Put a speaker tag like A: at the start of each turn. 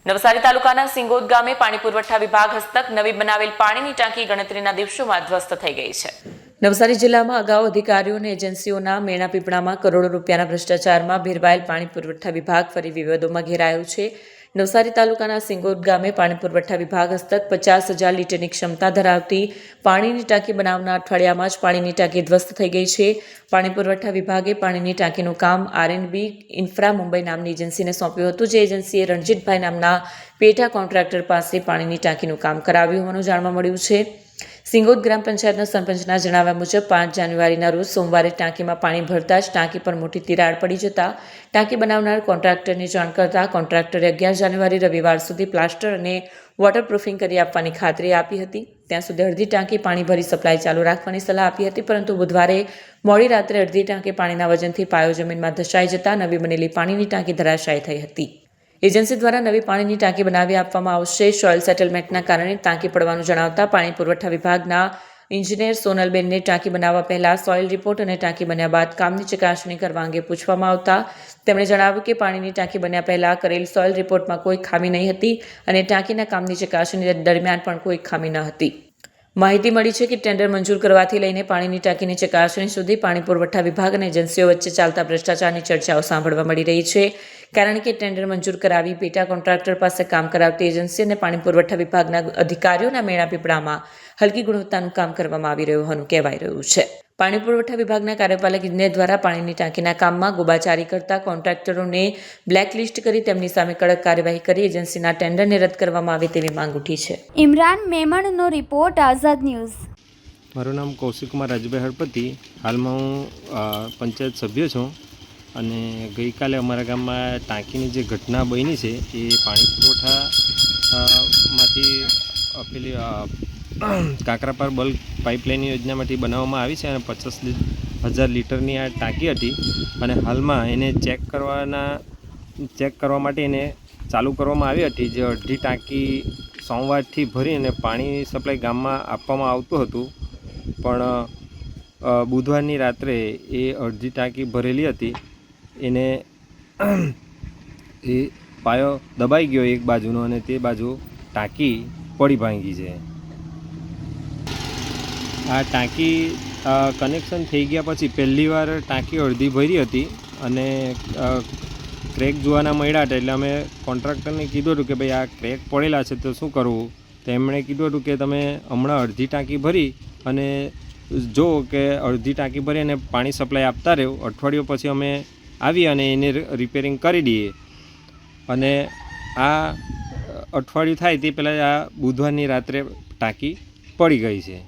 A: નવસારી તાલુકાના સિંગોદ ગામે પાણી પુરવઠા વિભાગ હસ્તક નવી બનાવેલ પાણીની ટાંકી ગણતરીના દિવસોમાં ધ્વસ્ત થઈ ગઈ છે। નવસારી જિલ્લામાં અગાઉ અધિકારીઓ અને એજન્સીઓના મેણા પીપળામાં કરોડો રૂપિયાના ભ્રષ્ટાચારમાં ભેરવાયેલ પાણી પુરવઠા વિભાગ ફરી વિવાદોમાં ઘેરાયો છે। નવસારી તાલુકાના સિંગોદ ગામે પાણી પુરવઠા વિભાગ હસ્તક 50,000 લીટરની ક્ષમતા ધરાવતી પાણીની ટાંકી બનાવના અઠવાડિયામાં જ પાણીની ટાંકી ધ્વસ્ત થઈ ગઈ છે। પાણી પુરવઠા વિભાગે પાણીની ટાંકીનું કામ આર&બી ઇન્ફ્રા મુંબઈ નામની એજન્સીને સોંપ્યું હતું, જે એજન્સીએ રણજીતભાઈ નામના પેટા કોન્ટ્રાક્ટર પાસે પાણીની ટાંકીનું કામ કરાવ્યું હોવાનું જાણવા મળ્યું છે। સિંગોદ ગ્રામ પંચાયતના સરપંચના જણાવ્યા મુજબ 5 જાન્યુઆરીના રોજ સોમવારે ટાંકીમાં પાણી ભરતા જ ટાંકી પર મોટી તિરાડ પડી જતા ટાંકી બનાવનાર કોન્ટ્રાક્ટરને જાણ કરતા કોન્ટ્રાક્ટરે 11 જાન્યુઆરી રવિવાર સુધી પ્લાસ્ટર અને વોટરપ્રૂફિંગ કરી આપવાની ખાતરી આપી હતી। ત્યાં સુધી અડધી ટાંકી પાણી ભરી સપ્લાય ચાલુ રાખવાની સલાહ આપી હતી, પરંતુ બુધવારે મોડી રાત્રે અડધી ટાંકી પાણીના વજનથી પાયો જમીનમાં ધસાઈ જતા નવી બનેલી પાણીની ટાંકી ધરાશાયી થઈ હતી। એજન્સી દ્વારા નવી પાણીની ટાંકી બનાવી આપવામાં આવશે। સોઇલ સેટલમેન્ટના કારણે ટાંકી પડવાનું જણાવતા પાણી પુરવઠા વિભાગના એન્જિનિયર સોનલબેનને ટાંકી બનાવવા પહેલા સોઇલ રિપોર્ટ અને ટાંકી બન્યા બાદ કામની ચકાસણી કરવા અંગે પૂછવામાં આવતા તેમણે જણાવ્યું કે પાણીની ટાંકી બન્યા પહેલા કરેલ સોઇલ રિપોર્ટમાં કોઈ ખામી નહીં હતી અને ટાંકીના કામની ચકાસણી દરમિયાન પણ કોઈ ખામી ન હતી। માહિતી મળી છે કે ટેન્ડર મંજૂર કરવાથી લઈને પાણીની ટાંકીની ચકાસણી સુધી પાણી પુરવઠા વિભાગ અને એજન્સીઓ વચ્ચે ચાલતા ભ્રષ્ટાચારની ચર્ચાઓ સાંભળવા મળી રહી છે, કારણ કે ટેન્ડર મંજૂર કરાવી પેટા કોન્ટ્રાક્ટર પાસે કામ કરાવતી એજન્સી અને પાણી પુરવઠા વિભાગના અધિકારીઓના મેણા પીપળામાં હલકી ગુણવત્તાનું કામ કરવામાં આવી રહ્યું હોવાનું કહેવાઈ રહ્યું છે। પાણી પુરવઠા વિભાગના કાર્યપાલક ઇજનેર દ્વારા પાણીની ટાંકીના કામમાં ગોબાચારી કરતા કોન્ટ્રાક્ટરોને બ્લેકલિસ્ટ કરી તેમની સામે કડક કાર્યવાહી કરી એજન્સીના ટેન્ડરને રદ કરવામાં આવે તેવી માંગ ઉઠી છે।
B: ઇમરાન મેમણનો રિપોર્ટ, આઝાદ ન્યૂઝ।
C: મારું નામ કૌશિક કુમાર રાજભાઈ હળપતિ। હાલમાં હું પંચાયત સભ્ય છું અને ગઈકાલે અમારા ગામમાં ટાંકીની જે ઘટના બની છે એ પાણી પુરવઠામાંથી પેલી કાકરાપાર બલ્ક પાઇપલાઇન યોજનામાંથી બનાવવામાં આવી છે અને 50,000 લીટરની આ ટાંકી હતી અને હાલમાં એને ચેક કરવા માટે એને ચાલુ કરવામાં આવી હતી। જે અડધી ટાંકી સોમવારથી ભરીને પાણી સપ્લાય ગામમાં આપવામાં આવતું હતું, પણ બુધવારની રાત્રે એ અડધી ટાંકી ભરેલી હતી એને એ પાયો દબાઈ ગયો એક બાજુનો અને તે બાજુ ટાંકી પડી ભાંગી છે। આ ટાંકી કનેક્શન થઈ ગયા પછી પહેલી વાર ટાંકી અડધી ભરી હતી અને ક્રેક જોવાના મળ્યા હતા, એટલે અમે કોન્ટ્રાક્ટરને કીધું હતું કે ભાઈ આ ક્રેક પડેલા છે તો શું કરવું, તો એમણે કીધું હતું કે તમે હમણાં અડધી ટાંકી ભરી અને જો કે અડધી ટાંકી ભરી અને પાણી સપ્લાય આપતા રહો, અઠવાડિયું પછી અમે આવી અને એને રિપેરિંગ કરી દઈએ। અને આ અઠવાડિયું થાય તે પહેલાં આ બુધવારની રાત્રે ટાંકી પડી ગઈ છે।